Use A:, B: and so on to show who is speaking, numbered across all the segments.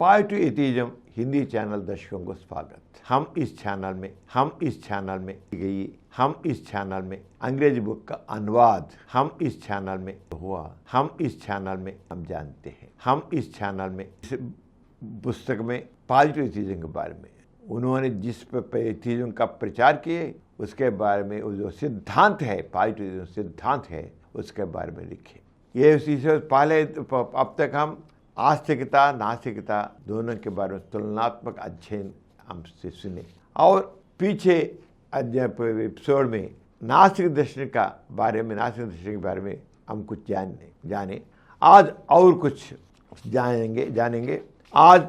A: Positive atheism Hindi channel दर्शकों को स्वागत। हम इस चैनल में अंग्रेजी बुक का अनुवाद हम इस चैनल में हम जानते हैं। हम इस चैनल में इस पुस्तक में पॉजिटिव एथिज्म के बारे में उन्होंने जिस पर एथिज्म का प्रचार किए उसके बारे में जो सिद्धांत है, पॉजिटिव सिद्धांत है, उसके बारे में लिखे। ये उसी से पहले अब तक हम आस्तिकता नास्तिकता दोनों के बारे में तुलनात्मक अध्ययन हमसे सुने और पीछे एपिसोड में नास्तिक दर्शन के बारे में हम कुछ जाने। आज और कुछ जानेंगे। आज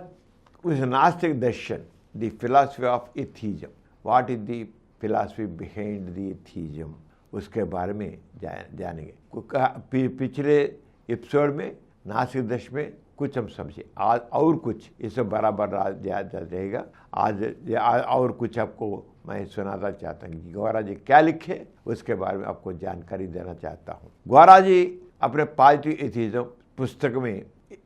A: उस नास्तिक दर्शन the philosophy of atheism, what is the philosophy behind the atheism, उसके बारे में जानेंगे। पिछले एपिसोड में नास्तिक दर्शन में कुछ हम समझे, आज और कुछ इससे बराबर रहेगा। आज और कुछ आपको मैं सुनाना चाहता हूँ कि गौरा जी क्या लिखे उसके बारे में आपको जानकारी देना चाहता हूँ। गौरा जी अपने पॉजिटिव एथिज्म पुस्तक में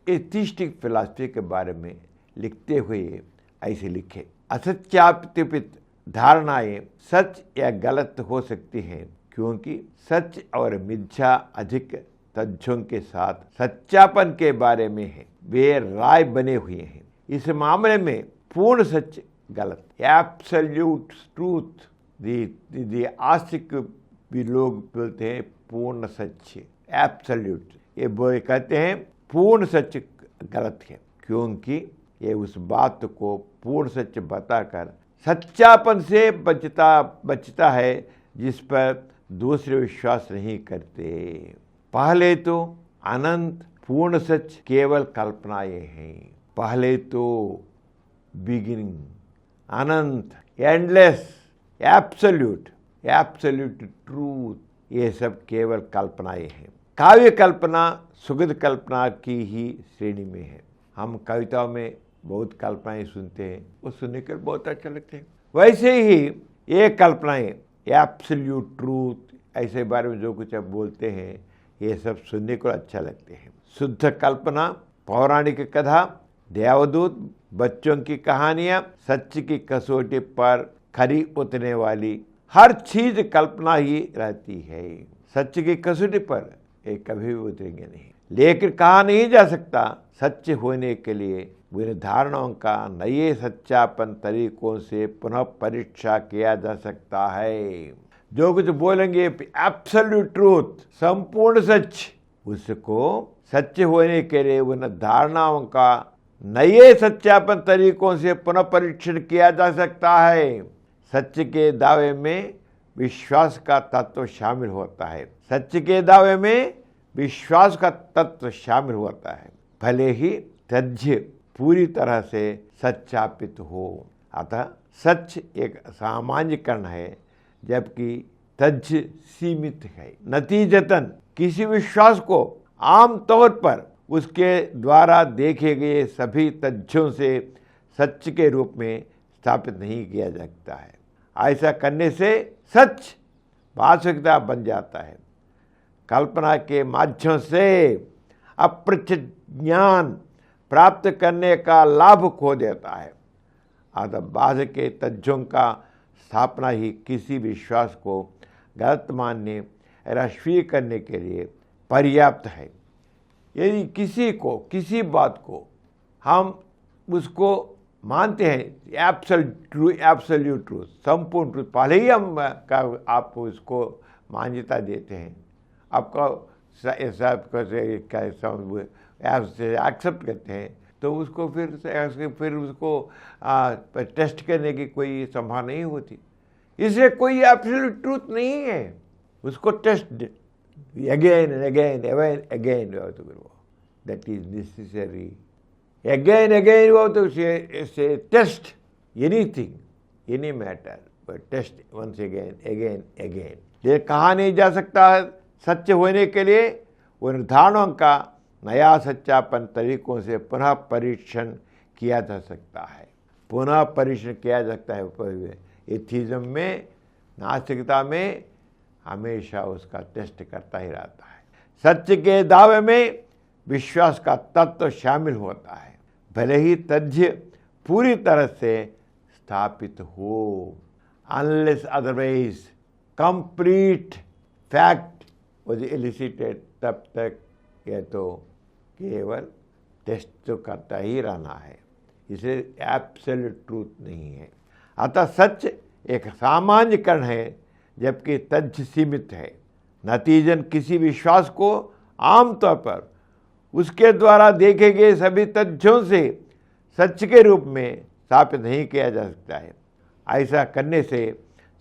A: एथिस्टिक फिलॉसफी के बारे में लिखते हुए ऐसे लिखे, असत्यापित धारणाएं सच या गलत हो सकती हैं क्योंकि सच और मिथ्या अधिक तथ्यों के साथ सच्चापन के बारे में है, वे राय बने हुए हैं। इस मामले में पूर्ण सच गलत, एब्सोल्यूट ट्रूथ, आस्तिक भी लोग बोलते हैं पूर्ण सच, एब्सोल्यूट, ये कहते हैं पूर्ण सच गलत है क्योंकि ये उस बात को पूर्ण सच बताकर सच्चापन से बचता है जिस पर दूसरे विश्वास नहीं करते। पहले तो अनंत पूर्ण सच केवल कल्पनाएं हैं। पहले तो बिगिनिंग, अनंत, एंडलेस, एब्सोल्यूट ट्रूथ, ये सब केवल कल्पनाएं हैं। काव्य कल्पना सुगध कल्पना की ही श्रेणी में है। हम कविताओं में बहुत कल्पनाएं सुनते हैं, वो सुनने के बहुत अच्छा लगते हैं। वैसे ही ये कल्पनाएं एब्सोल्यूट ट्रूथ ऐसे बारे में जो कुछ आप बोलते हैं ये सब सुनने को अच्छा लगते हैं। शुद्ध कल्पना, पौराणिक कथा, देवदूत, बच्चों की कहानियां, सच की कसौटी पर खरी उतरने वाली हर चीज कल्पना ही रहती है। सच की कसौटी पर ये कभी भी उतरेंगे नहीं। लेकिन कहा नहीं जा सकता सच्चे होने के लिए उन धारणाओं का नए सच्चापन तरीकों से पुनः परीक्षा किया जा सकता है। जो कुछ बोलेंगे एब्सोल्यूट ट्रूथ, संपूर्ण सच, उसको सच्चे होने के लिए उन धारणाओं का नए सत्यापन तरीकों से पुनः परीक्षण किया जा सकता है। सच के दावे में विश्वास का तत्व शामिल होता है। सच के दावे में विश्वास का तत्व शामिल होता है, भले ही तथ्य पूरी तरह से सत्यापित हो। अतः सच एक सामान्यीकरण है जबकि तथ्य सीमित है। नतीजतन किसी विश्वास को आमतौर पर उसके द्वारा देखे गए सभी तथ्यों से सच के रूप में स्थापित नहीं किया जा सकता है। ऐसा करने से सच वास्तविकता बन जाता है। कल्पना के माध्यम से अप्रत्यक्ष ज्ञान प्राप्त करने का लाभ खो देता है। अतः बाद के तथ्यों का स्थापना ही किसी विश्वास को गलत मानने या स्वीकार करने के लिए पर्याप्त है। यदि किसी बात को हम उसको मानते हैं एब्सोल्यूट ट्रूथ, संपूर्ण ट्रूथ, पहले ही हम आप उसको मान्यता देते हैं, आपका एक्सेप्ट करते हैं, तो उसको फिर उसको टेस्ट करने की कोई संभावना नहीं होती। इसलिए कोई एब्सोल्यूट ट्रूथ नहीं है, उसको test again that is necessary. Again तो test anything, any matter, but test once again. ये कहा नहीं जा सकता है सच्चे होने के लिए उन धारणाओं का नया सच्चापन तरीकों से पुनः परीक्षण किया जा सकता है। पुनः परीक्षण किया जा सकता है। एथिज्म में, नास्तिकता में हमेशा उसका टेस्ट करता ही रहता है। सत्य के दावे में विश्वास का तत्व शामिल होता है, भले ही तथ्य पूरी तरह से स्थापित हो। Unless otherwise complete fact was elicited, तब तक यह तो केवल टेस्ट तो करता ही रहना है, इसे एब्सोल्यूट ट्रूथ नहीं है। अतः सच एक सामान्यकरण है जबकि तथ्य सीमित है। नतीजन किसी विश्वास को आमतौर पर उसके द्वारा देखे गए सभी तथ्यों से सच के रूप में स्थापित नहीं किया जा सकता है। ऐसा करने से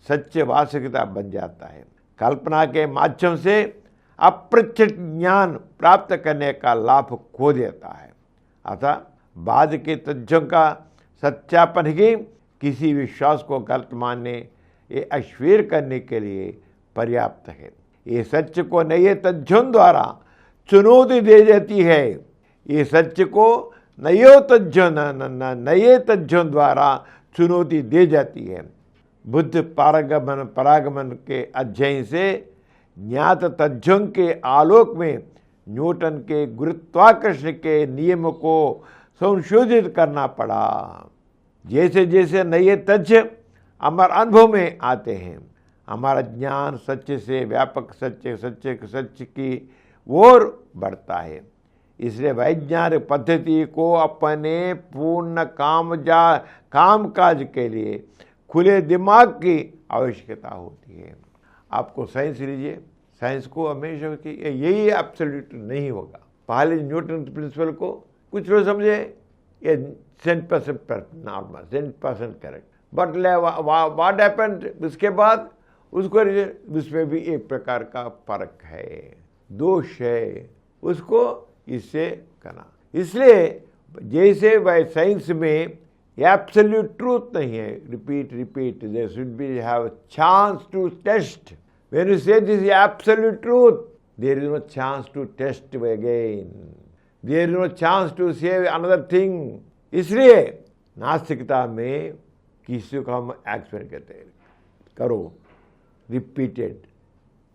A: सच्चे वास्तविकता बन जाता है। कल्पना के माध्यम से अप्रत्यक्ष ज्ञान प्राप्त करने का लाभ खो देता है। अतः बाद के तथ्यों का सत्यापन ही किसी विश्वास को गलत मानने ये अस्वीर करने के लिए पर्याप्त है। ये सत्य को नए तथ्यों द्वारा चुनौती दे जाती है। ये सत्य को नए तथ्यों द्वारा चुनौती दे जाती है। बुद्ध परागमन के अध्ययन से ज्ञात तथ्यों के आलोक में न्यूटन के गुरुत्वाकर्षण के नियम को संशोधित करना पड़ा। जैसे जैसे नए तथ्य हमारे अनुभव में आते हैं, हमारा ज्ञान सत्य से व्यापक सत्य की ओर बढ़ता है। इसलिए वैज्ञानिक पद्धति को अपने पूर्ण कामकाज के लिए खुले दिमाग की आवश्यकता होती है। आपको साइंस लीजिए, साइंस को हमेशा कि यही एब्सोल्यूट नहीं होगा। पहले न्यूटन प्रिंसिपल को कुछ लोग समझे ये 10% normal, 10% correct, but what happened उसके बाद उसको उसमें भी एक प्रकार का फर्क है, दोष है, उसको इससे करना। इसलिए जैसे वह साइंस में एब्सोल्यूट ट्रूथ नहीं है, repeat there should be have chance to test. When you say this absolute truth, there is no chance to test again, there is no chance to say another thing. इसलिए नास्तिकता में किसी को हम experiment कहते हैं, करो रिपीटेड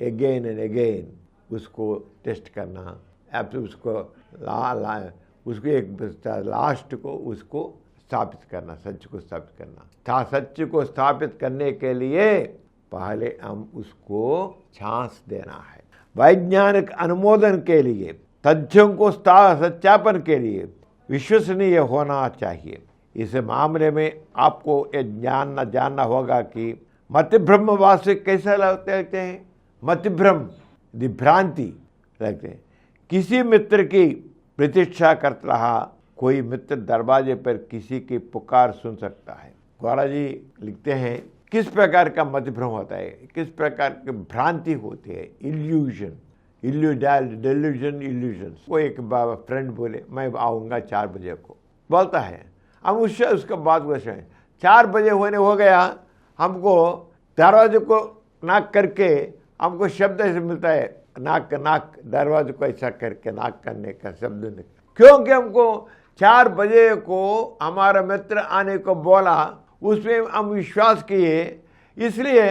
A: अगेन एंड अगेन, उसको टेस्ट करना, उसको उसको एक लास्ट को उसको स्थापित करना, सच को स्थापित करना। सच को स्थापित करने के लिए पहले हम उसको चांस देना है। वैज्ञानिक अनुमोदन के लिए, तथ्यों को सत्यापन के लिए विश्वसनीय होना चाहिए। इस मामले में आपको ये जानना होगा कि मतिभ्रम वास्तविक कैसा लगते हैं। मतिभ्रम भ्रांति लगते हैं। किसी मित्र की प्रतीक्षा करता रहा, कोई मित्र दरवाजे पर किसी की पुकार सुन सकता है। गौरा जी लिखते हैं किस प्रकार का मतिभ्रम होता है, किस प्रकार की भ्रांति होती है, इल्यूजन, इल्यूजन। वो एक फ्रेंड बोले मैं आऊँगा 4 बजे को, बोलता है, हम उसके बाद वैसे 4 बजे हो गया, हमको दरवाजे को नाक करके हमको शब्द ऐसे मिलता है, नाक दरवाजे को ऐसा करके नाक करने का शब्द निकला, क्योंकि हमको 4 बजे को हमारा मित्र आने को बोला, उसमें हम विश्वास किए। इसलिए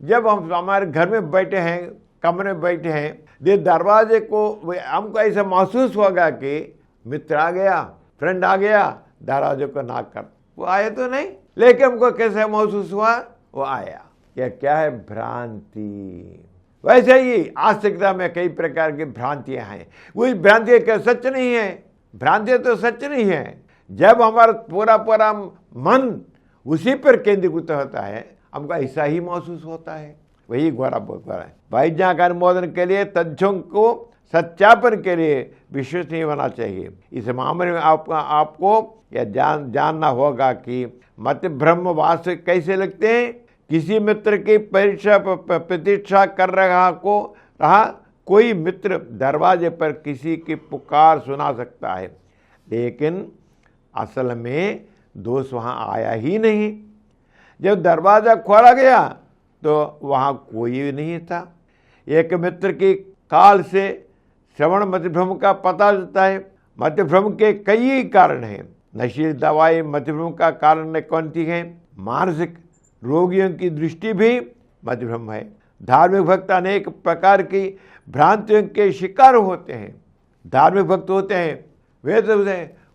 A: जब हम हमारे घर में बैठे हैं, कमरे में बैठे हैं, दरवाजे को हमको ऐसा महसूस होगा कि मित्र आ गया, फ्रेंड आ गया, दरवाजे को नाक कर। वो आए तो नहीं, लेकिन हमको कैसे महसूस हुआ, वो आया। यह क्या है? भ्रांति। वैसे ही आस्तिकता में कई प्रकार की भ्रांतियां हैं। वही भ्रांतियां क्या सच नहीं है? भ्रांतियां तो सच नहीं है। जब हमारा पूरा मन उसी पर केंद्रीकृत होता है, हमको ऐसा ही महसूस होता है। वही गौरा है। वैज्ञानिक अनुमोदन के लिए, तथ्यों को सत्यापन के लिए विश्वसनीय होना चाहिए। इस मामले में आपको यह जानना होगा कि मतिभ्रम वास्तविक कैसे लगते हैं। किसी मित्र की प्रतीक्षा कर रहा कोई मित्र दरवाजे पर किसी की पुकार सुना सकता है, लेकिन असल में दोस्त वहाँ आया ही नहीं। जब दरवाज़ा खोला गया तो वहाँ कोई नहीं था। एक मित्र की काल से श्रवण मतिभ्रम का पता चलता है। मतिभ्रम के कई कारण हैं। नशीली दवाई मतिभ्रम का कारण कौन सी है? मानसिक रोगियों की दृष्टि भी मतिभ्रम है। धार्मिक भक्त अनेक प्रकार की भ्रांतियों के शिकार होते हैं। धार्मिक भक्त होते हैं, वे तो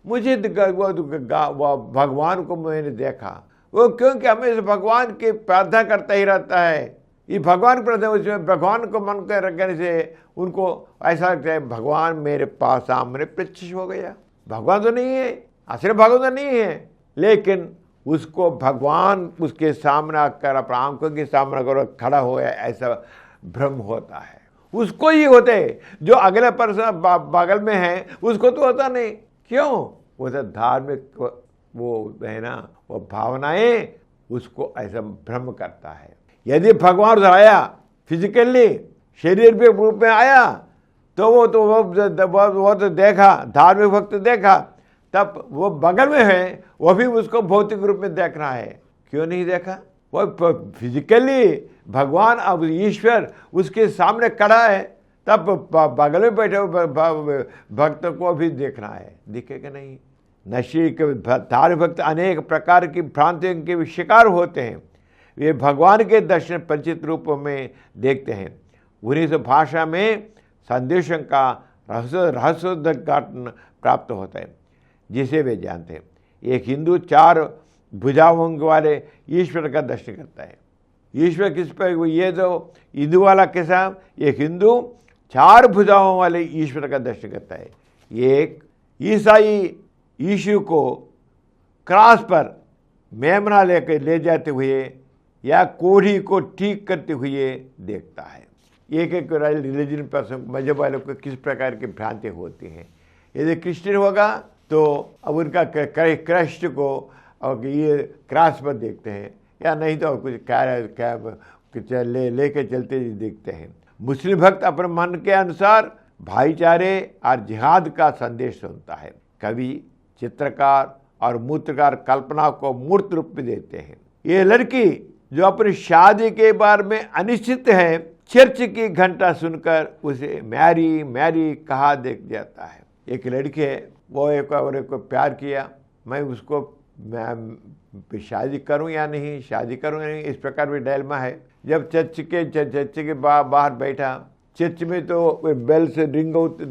A: मुझे वो भगवान को मैंने देखा। वो क्योंकि हमेशा भगवान की प्रार्थना करता ही रहता है। ये भगवान प्रार्थना, उसमें भगवान को मन कर रखने से उनको ऐसा लगता है भगवान मेरे पास सामने प्रत्यक्ष हो गया। भगवान तो नहीं है, असली भगवान तो नहीं है, लेकिन उसको भगवान उसके सामने आकर अपने आंखों के सामने कर खड़ा हो गया, ऐसा भ्रम होता है। उसको ही होते, जो अगले पर्सन बगल में है उसको तो होता नहीं। क्यों? वो तो धार्मिक वो है ना, वो भावनाएं उसको ऐसा भ्रम करता है। यदि भगवान उधर आया फिजिकली शरीर के रूप में आया तो वो तो देखा, धार्मिक भक्त देखा, तब वो बगल में है वो भी उसको भौतिक रूप में देख रहा है। क्यों नहीं देखा? वो फिजिकली भगवान अब ईश्वर उसके सामने खड़ा है, तब बगल में बैठे भक्त को भी देखना है, दिखेगा नहीं। नशे के धार्मिक भक्त अनेक प्रकार की भ्रांतियों के शिकार होते हैं। वे भगवान के दर्शन परिचित रूपों में देखते हैं। उन्हीं से भाषा में संदेशों का रहस्योद्घाटन प्राप्त होता है जिसे वे जानते हैं। एक हिंदू 4 भुजाओं वाले ईश्वर का दर्शन करता है। ईश्वर किस पर? ये जो हिंदू वाला कैसा? एक हिंदू 4 भुजाओं वाले ईश्वर का दर्शन करता है। एक ईसाई यीशु को क्रॉस पर मेमना लेकर ले जाते हुए या कोढ़ी को ठीक करते हुए देखता है। एक एक रिलीजन पर्सन, मजहब वालों को किस प्रकार की भ्रांति होती हैं। यदि क्रिश्चियन होगा तो अब उनका क्राइस्ट को और ये क्रॉस पर देखते हैं, या नहीं तो कुछ लेके चलते देखते हैं। मुस्लिम भक्त अपने मन के अनुसार भाईचारे और जिहाद का संदेश सुनता है। कवि, चित्रकार और मूर्तिकार कल्पना को मूर्त रूप में देते हैं। ये लड़की जो अपनी शादी के बारे में अनिश्चित है, चर्च की घंटा सुनकर उसे मैरी मैरी कहा देख जाता है। एक लड़की है, वो एक और एक को प्यार किया, मैं उसको शादी करूं या नहीं, शादी करूं या नहीं, इस प्रकार भी डायलमा है। जब चर्च के बाहर बैठा, चर्च में तो बेल से रिंग होते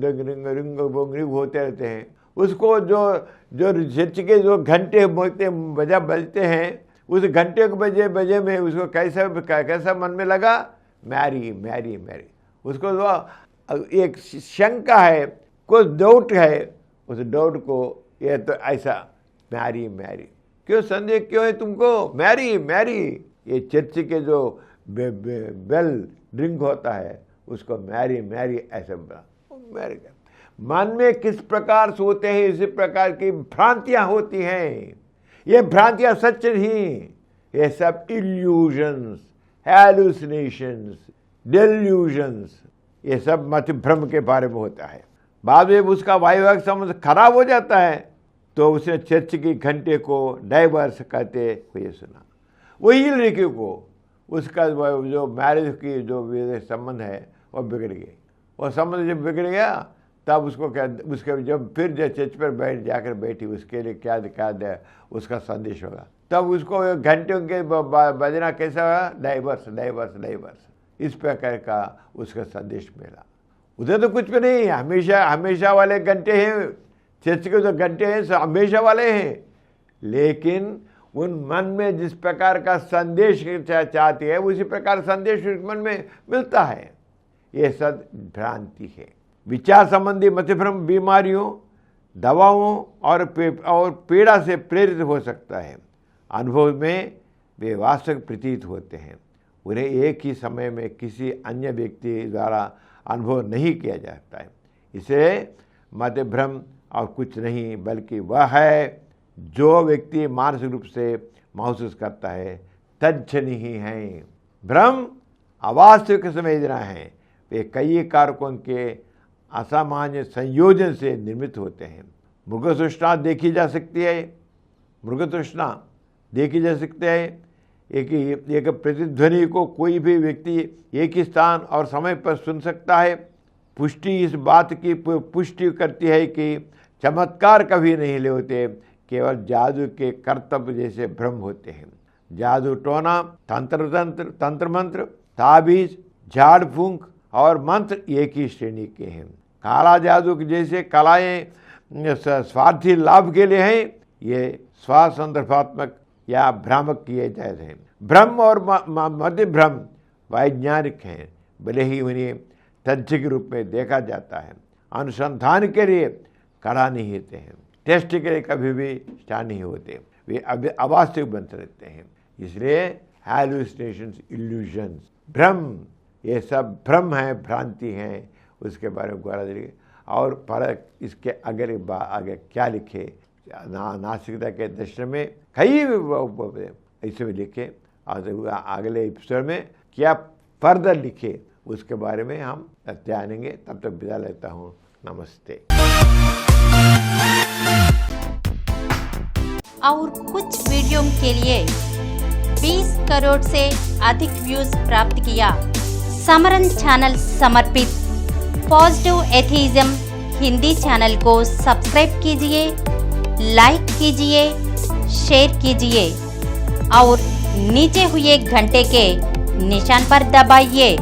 A: रहते हैं। उसको जो चर्च के जो घंटे बजते हैं, उस घंटे के बजे में उसको कैसा मन में लगा? Mary Mary Mary. उसको एक शंका है, कुछ डाउट है, उस डाउट को ये तो ऐसा मैरी मैरी। क्यों संदेह क्यों है तुमको? Mary Mary. ये चर्च के जो बेल रिंग होता है उसको मैरी मैरी ऐसा मैरी। मन में किस प्रकार सोते हैं इसी प्रकार की भ्रांतियां होती हैं। ये भ्रांतियां सच नहीं, ये सब इल्यूजन्स, हैलुसिनेशंस, डेल्यूजन्स, ये सब मत भ्रम के बारे में होता है। बाद में उसका वैवाहिक संबंध खराब हो जाता है तो उसने चर्च की घंटे को डाइवर्स कहते हुए सुना। वही लड़की को उसका जो मैरिज की जो संबंध है वो बिगड़ गई। वो संबंध जब बिगड़ गया तब उसको क्या, उसके जब फिर जब चर्च पर जाकर बैठी, उसके लिए क्या दे उसका संदेश होगा। तब उसको घंटों के बजना कैसा हुआ? डाइवर्स डाइवर्स डाइवर्स, इस प्रकार का उसका संदेश मिला। उधर तो कुछ भी नहीं, हमेशा वाले घंटे हैं, चर्च के जो घंटे हैं हमेशा वाले हैं, लेकिन उन मन में जिस प्रकार का संदेश चाहती है उसी प्रकार संदेश मन में मिलता है। ये सब भ्रांति है। विचार संबंधी मतभ्रम बीमारियों, दवाओं और पीड़ा से प्रेरित हो सकता है। अनुभव में वे वास्तविक प्रतीत होते हैं, उन्हें एक ही समय में किसी अन्य व्यक्ति द्वारा अनुभव नहीं किया जाता है। इसे मतभ्रम और कुछ नहीं बल्कि वह है जो व्यक्ति मानसिक रूप से महसूस करता है, तज्जनी ही है। भ्रम अवास्तविक संवेदना है, वे कई कारकों के असामान्य संयोजन से निर्मित होते हैं। मृग तृष्णा देखी जा सकती है, एक प्रतिध्वनि को कोई भी व्यक्ति एक ही स्थान और समय पर सुन सकता है। पुष्टि इस बात की पुष्टि करती है कि चमत्कार कभी नहीं ले होते, केवल जादू के कर्तव्य जैसे भ्रम होते हैं। जादू टोना, तंत्र मंत्र, ताबीज, झाड़ फूंक और मंत्र एक ही श्रेणी के हैं। काला जादू जैसे कलाएं स्वार्थी लाभ के लिए हैं, ये स्वासंदर्भात्मक या भ्रामक किए जा रहे हैं। भ्रम और मध्य भ्रम वैज्ञानिक हैं, भले ही उन्हें तथ्य के रूप में देखा जाता है, अनुसंधान के लिए खड़ा नहीं होते हैं, टेस्ट के लिए कभी भी स्टार्ट नहीं होते, वे अवास्तविक बनते रहते हैं। इसलिए हैलुसिनेशंस, इल्यूजन्स, भ्रम, ये सब भ्रम है, भ्रांति है, उसके बारे में गौर करिए। और फर्क इसके आगे क्या लिखे, नास्तिकता के दर्शन में कई ऐसे में लिखे, और अगले एपिसोड में क्या फर्दर लिखे उसके बारे में हम जानेंगे। तब तक विदा लेता हूँ, नमस्ते।
B: और कुछ वीडियो के लिए 20 करोड़ से अधिक व्यूज प्राप्त किया। समरन चैनल समर्पित पॉजिटिव एथीज्म हिंदी चैनल को सब्सक्राइब कीजिए, लाइक कीजिए, शेयर कीजिए और नीचे हुए घंटे के निशान पर दबाइए।